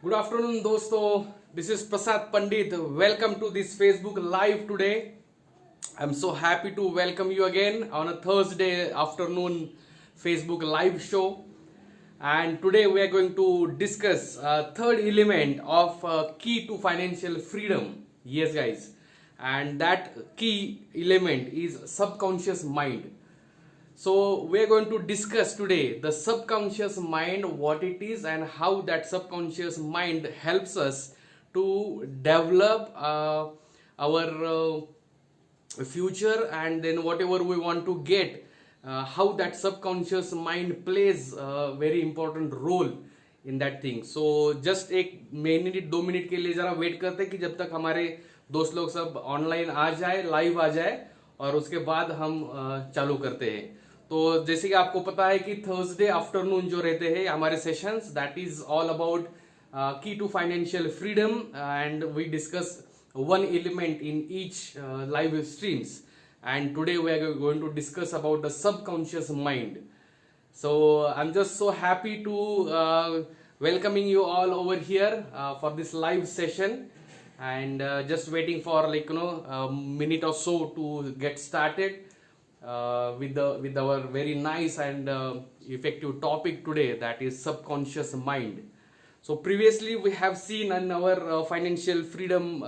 Good afternoon, dosto. This is Prasad Pandit. Welcome to this Facebook Live today. I'm so happy to welcome you again on a Thursday afternoon Facebook Live show. And today we are going to discuss third element of key to financial freedom. Yes, guys. And that key element is subconscious mind. So we are going to discuss today the subconscious mind, what it is, and how that subconscious mind helps us to develop our future, and then whatever we want to get, how that subconscious mind plays a very important role in that thing. So just एक minute 2 minute के लिए जरा wait करते हैं कि जब तक हमारे दोस्त लोग सब ऑनलाइन आ जाए, लाइव आ जाए, और उसके बाद हम चालू करते हैं. तो जैसे कि आपको पता है कि थर्सडे आफ्टरनून जो रहते हैं हमारे sessions, that is all about key to financial freedom, and we discuss one element in each live streams. And today we are going to discuss about the subconscious mind. So I'm just so happy to welcoming you all over here for this live session, and just waiting for a minute or so to get started with our very nice and effective topic today, that is subconscious mind. So previously we have seen in our financial freedom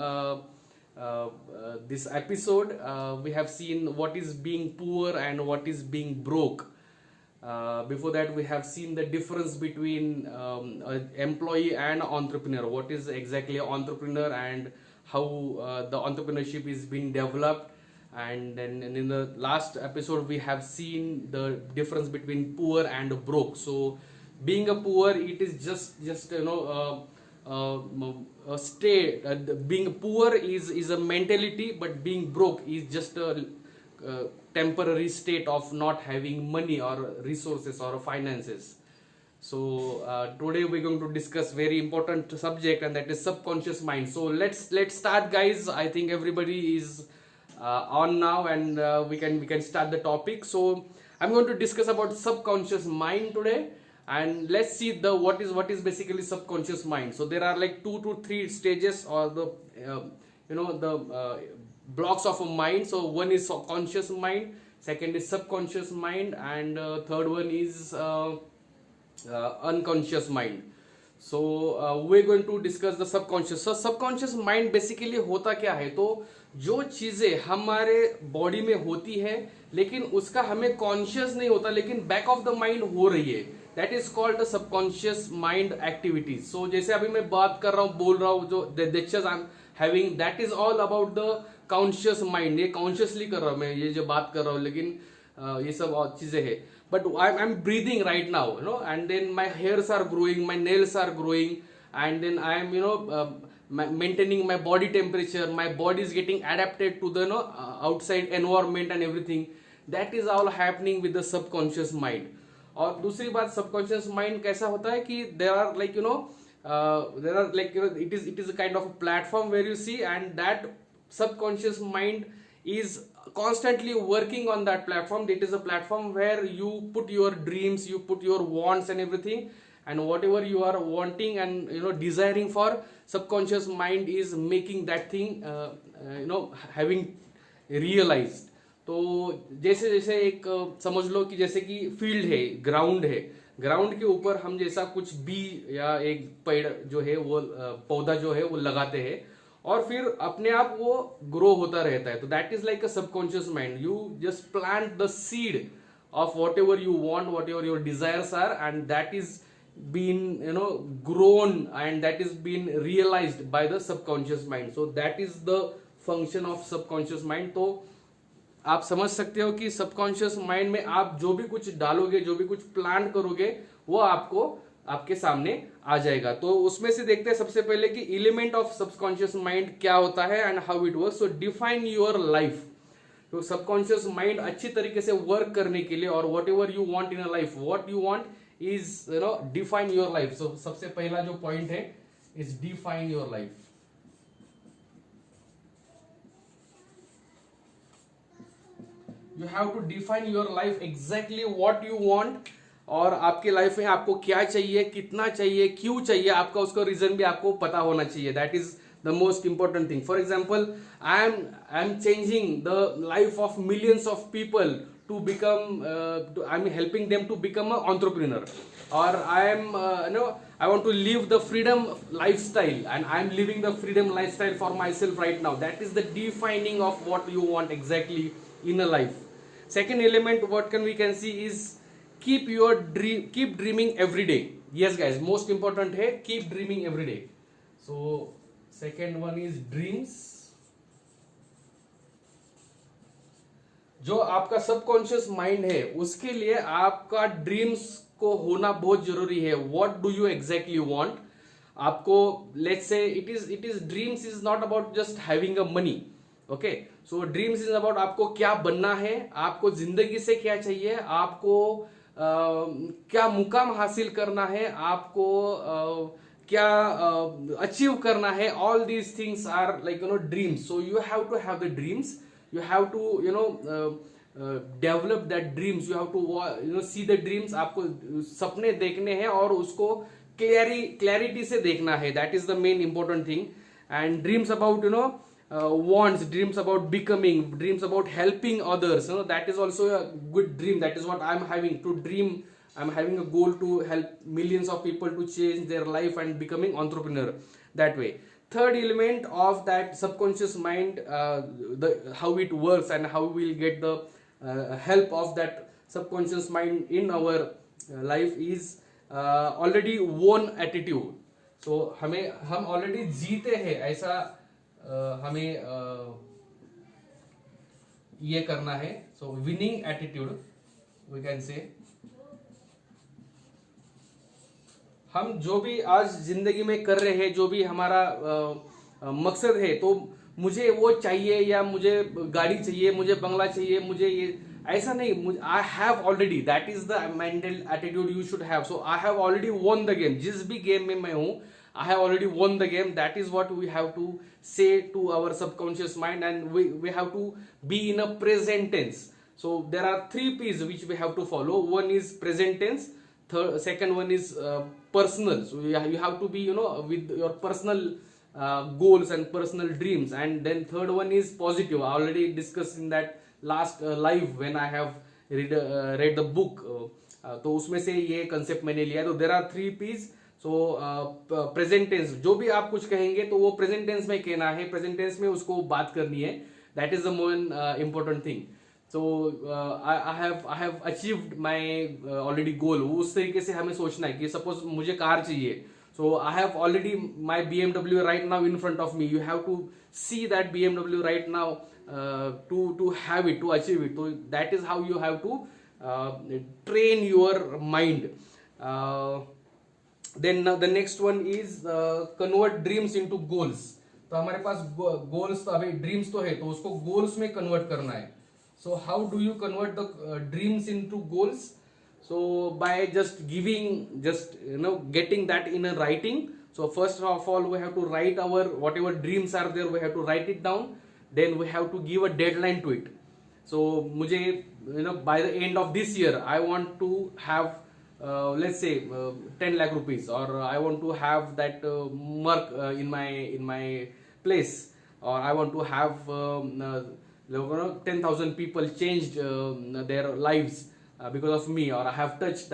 this episode, we have seen what is being poor and what is being broke. Before that we have seen the difference between employee and entrepreneur, what is exactly entrepreneur and how the entrepreneurship is being developed. And then in the last episode we have seen the difference between poor and broke. So being a poor, it is just a state. Being poor is a mentality, but being broke is just a temporary state of not having money or resources or finances. So today we're going to discuss very important subject, and that is subconscious mind. So let's start, guys. I think everybody is on now, and we can start the topic. So I'm going to discuss about subconscious mind today, and let's see the what is basically subconscious mind. So there are like 2 to 3 stages, or the blocks of a mind. So one is conscious mind, second is subconscious mind, and third one is unconscious mind. So we're going to discuss the subconscious. So subconscious mind basically होता क्या है, तो जो चीजें हमारे body में होती है लेकिन उसका हमें कॉन्शियस नहीं होता, लेकिन बैक ऑफ द माइंड हो रही है, that is called the subconscious mind activities. So जैसे अभी मैं बात कर रहा हूँ, बोल रहा हूँ, जो lectures I am having, that is all about the conscious mind. ये कॉन्शियसली कर रहा हूँ मैं, ये जो बात कर रहा हूँ, लेकिन ये सब और चीजें है. But I'm breathing right now, and then my hairs are growing, my nails are growing, and then I am, maintaining my body temperature. My body is getting adapted to the outside environment and everything. That is all happening with the subconscious mind. और दूसरी बात, subconscious mind कैसा होता है कि there are it is a kind of a platform where you see, and that subconscious mind is constantly working on that platform. It is a platform where you put your dreams, you put your wants and everything, and whatever you are wanting and desiring for, subconscious mind is making that thing having realized. तो जैसे जैसे एक समझ लो कि जैसे कि field है, ground है, ग्राउंड के ऊपर हम जैसा कुछ बी या एक पेड़ जो है वो पौधा जो है वो लगाते हैं, और फिर अपने आप वो ग्रो होता रहता है. तो that is like a subconscious mind. You just plant the seed of whatever you want, whatever your desires are, and that is been grown, and that is been realized by the subconscious mind. So that is the function of subconscious mind. तो आप समझ सकते हो कि subconscious mind में आप जो भी कुछ डालोगे, जो भी कुछ प्लान करोगे, वो आपको आपके सामने आ जाएगा. तो उसमें से देखते हैं सबसे पहले कि एलिमेंट ऑफ सबकॉन्शियस माइंड क्या होता है and how it work. So define your life. तो सबकॉन्शियस माइंड अच्छी तरीके से वर्क करने के लिए, और whatever you want in a life, what you want is define your life. So सबसे पहला जो पॉइंट है is define your life. You have to define your life exactly what you want और आपके लाइफ में आपको क्या चाहिए, कितना चाहिए, क्यों चाहिए, आपका उसका रीजन भी आपको पता होना चाहिए. That is the most important thing. For example, I am changing the life of millions of people to become I'm helping them to become an entrepreneur, or I want to live the freedom lifestyle, and I'm living the freedom lifestyle for myself right now. That is the defining of what you want exactly in a life. Second element what we can see is keep dreaming every day. Yes guys, most important hai keep dreaming every day. So second one is dreams. जो आपका subconscious mind है उसके लिए आपका dreams को होना बहुत जरूरी है. What do you exactly want. आपको let's say it is dreams is not about just having a money. Okay, so dreams is about आपको क्या बनना है, आपको जिंदगी से क्या चाहिए, आपको क्या मुकाम हासिल करना है, आपको क्या अचीव करना है. All these things are like dreams. So you have to have the dreams. You have to develop that dreams. You have to see the dreams. आपको सपने देखने हैं और उसको clarity से देखना है. That is the main important thing. And dreams about wants, dreams about becoming, dreams about helping others, that is also a good dream. That is what I'm having to dream. I'm having a goal to help millions of people to change their life and becoming entrepreneur that way. Third element of that subconscious mind, how it works and how we'll get the help of that subconscious mind in our life is already won attitude. So हम already जीते हैं ऐसा हमें ये करना है. So winning attitude we can say. हम जो भी आज जिंदगी में कर रहे हैं, जो भी हमारा मकसद है, तो मुझे वो चाहिए या मुझे गाड़ी चाहिए, मुझे बंगला चाहिए, मुझे ये ऐसा नहीं. I have already. That is the mental attitude you should have. So I have already won the game. जिस भी गेम में मैं हूं, I have already won the game. That is what we have to say to our subconscious mind, and we have to be in a present tense. So there are 3 P's which we have to follow. One is present tense. Second one is personal. So you have to be with your personal goals and personal dreams. And then third one is positive. I already discussed in that last live when I have read the book. तो उसमें से ये concept मैंने लिया. तो there are 3 P's. So present tense, जो भी आप कुछ कहेंगे तो वो present tense में कहना है, present tense में उसको बात करनी है. That is the more important thing. So I have achieved my already goal. उस तरीके से हमें सोचना है कि सपोज मुझे कार चाहिए. So I have already my BMW right now in front of me. You have to see that BMW right now to have it, to achieve it. So that is how you have to train your mind. Then the next one is convert dreams into goals. तो हमारे पास goals तो अभी dreams तो है, तो उसको goals में convert करना है. So how do you convert the dreams into goals? So by just getting that in a writing. So first of all we have to write our whatever dreams are there, we have to write it down. Then we have to give a deadline to it. So मुझे by the end of this year I want to have let's say 10 lakh rupees, or I want to have that mark in my place, or I want to have 10,000 people changed their lives because of me, or I have touched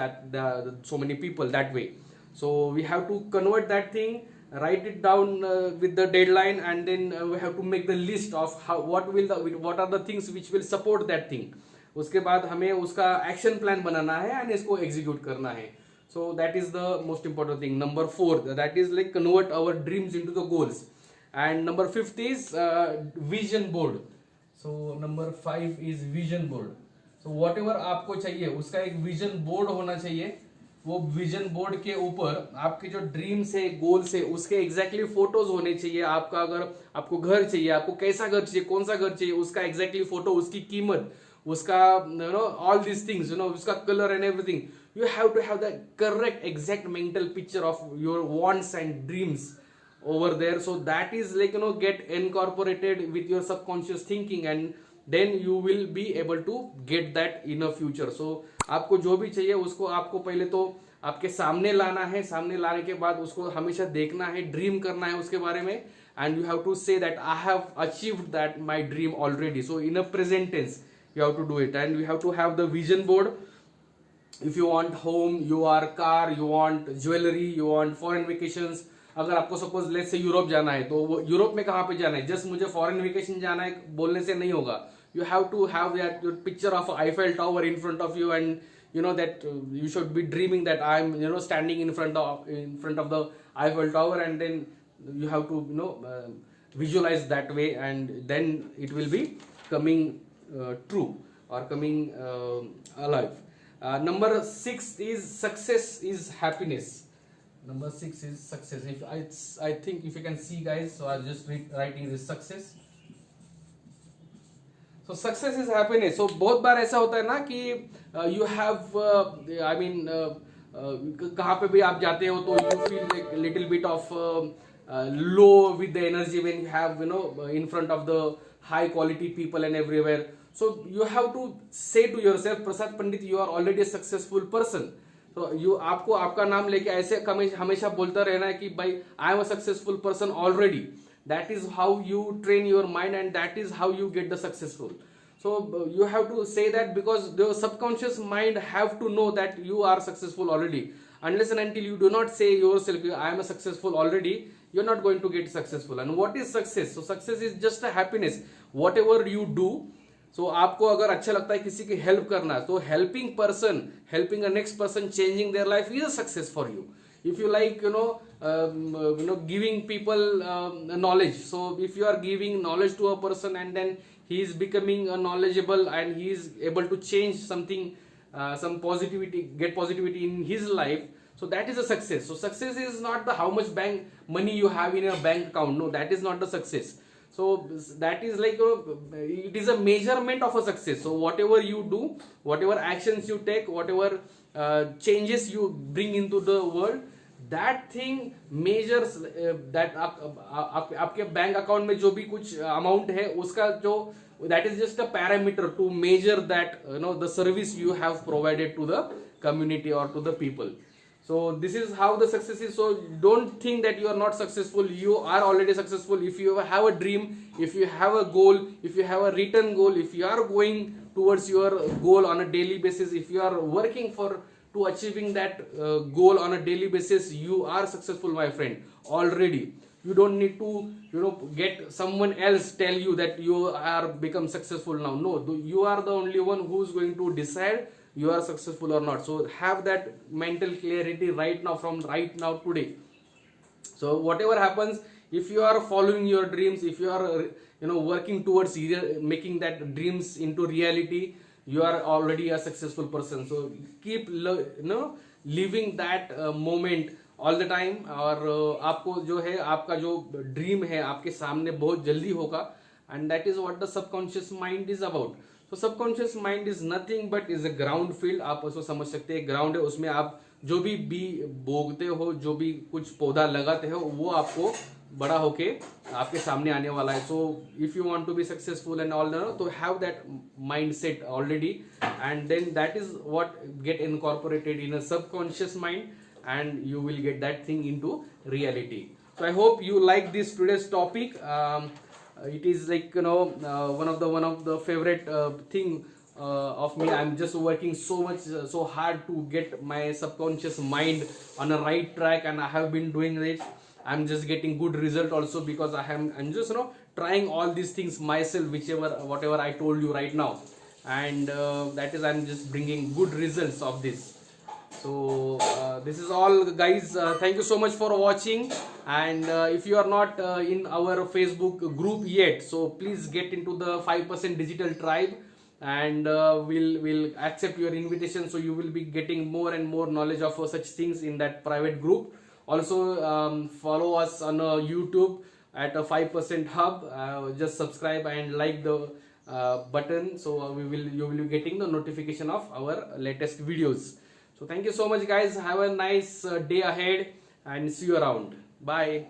so many people that way. So we have to convert that thing, write it down with the deadline, and then we have to make the list of what are the things which will support that thing. उसके बाद हमें उसका action plan बनाना है and इसको execute करना है. So that is the most important thing. Number 4, that is like convert our dreams into the goals. And number 5th is vision board. So number 5 is vision board. So whatever आपको चाहिए उसका एक vision board होना चाहिए. वो vision board के ऊपर आपके जो ड्रीम्स है, गोल्स है, उसके एग्जैक्टली फोटोज होने चाहिए. आपका अगर आपको घर चाहिए, आपको कैसा घर चाहिए, कौन सा घर चाहिए, उसका एग्जैक्टली फोटो, उसकी कीमत, उसका all these things, उसका colour and everything. You have to have the correct exact mental picture of your wants and dreams over there. So that is like get incorporated with your subconscious thinking, and then you will be able to get that in a future. So आपको जो भी चाहिए उसको आपको पहले तो आपके सामने लाना है, सामने लाने के बाद उसको हमेशा देखना है, ड्रीम करना है उसके बारे में, and you have to say that I have achieved that my dream already. So in a present tense you have to do it, and you have to have the vision board. If you want home, you want car, you want jewelry, you want foreign vacations. अगर आपको suppose let's say Europe जाना है, तो वो Europe में कहाँ पे जाना है, जस्ट मुझे फॉरेन वेकेशन जाना है बोलने से नहीं होगा. You have to have that picture of Eiffel tower in front of you, and you know that you should be dreaming that I'm standing in front of the Eiffel Tower, and then you have to visualize that way, and then it will be coming true or coming alive. Number 6 is success is happiness. Number 6 is success. If I think if you can see guys, so I'll just writing this success. So success is happiness. So बहुत बार ऐसा होता है ना कि you have I mean कहाँ पे भी आप जाते हो तो you feel like little bit of low with the energy when you have in front of the high quality people and everywhere. So you have to say to yourself, Prasad Pandit, you are already a successful person. So you आपको आपका नाम लेके ऐसे हमेशा बोलता रहना है कि भाई I am a successful person already. That is how you train your mind, and that is how you get the successful. So you have to say that, because the subconscious mind have to know that you are successful already. Unless and until you do not say yourself, I am a successful already, you're not going to get successful. And what is success? So success is just a happiness. Whatever you do, so आपको अगर अच्छा लगता है किसी की help करना, तो helping person, helping a next person, changing their life is a success for you. If you like giving people knowledge, so if you are giving knowledge to a person and then he is becoming knowledgeable and he is able to change something, some positivity, get positivity in his life, so that is a success. So success is not the how much bank money you have in your bank account. No, that is not the success. So that is like it is a measurement of a success. So whatever you do, whatever actions you take, whatever changes you bring into the world, that thing measures that आपके bank account में जो भी कुछ amount है उसका जो that is just a parameter to measure that the service you have provided to the community or to the people. So this is how the success is. So don't think that you are not successful. You are already successful. If you have a dream, if you have a goal, if you have a written goal, if you are going towards your goal on a daily basis, if you are working to achieving that goal on a daily basis, you are successful, my friend, already. You don't need to get someone else tell you that you are become successful now. No, you are the only one who is going to decide you are successful or not. So have that mental clarity right now, from right now today. So whatever happens, if you are following your dreams, if you are working towards making that dreams into reality, you are already a successful person. So keep living that moment all the time. और आपको जो है आपका जो dream है आपके सामने बहुत जल्दी होगा, and that is what the subconscious mind is about. So subconscious mind is nothing but is a ground field. आप उसको समझ सकते हैं, ग्राउंड है, उसमें आप जो भी बोगते हो, जो भी कुछ पौधा लगाते हो, वो आपको बड़ा होके आपके सामने आने वाला है. So if you want to be successful and all that, तो have that mindset already, and then that is what get incorporated in a subconscious mind, and you will get that thing into reality. So I hope you like this today's topic. It is like one of the favorite thing of me. I'm just working so much so hard to get my subconscious mind on a right track, and I have been doing it. I'm just getting good result also, because I'm just trying all these things myself, whatever I told you right now, and that is I'm just bringing good results of this. So this is all guys. Thank you so much for watching, and if you are not in our Facebook group yet, so please get into the 5% digital tribe, and we'll accept your invitation, so you will be getting more and more knowledge of such things in that private group. Also follow us on YouTube at a 5% hub. Just subscribe and like the button, so you will be getting the notification of our latest videos. So thank you so much guys. Have a nice day ahead, and see you around. Bye.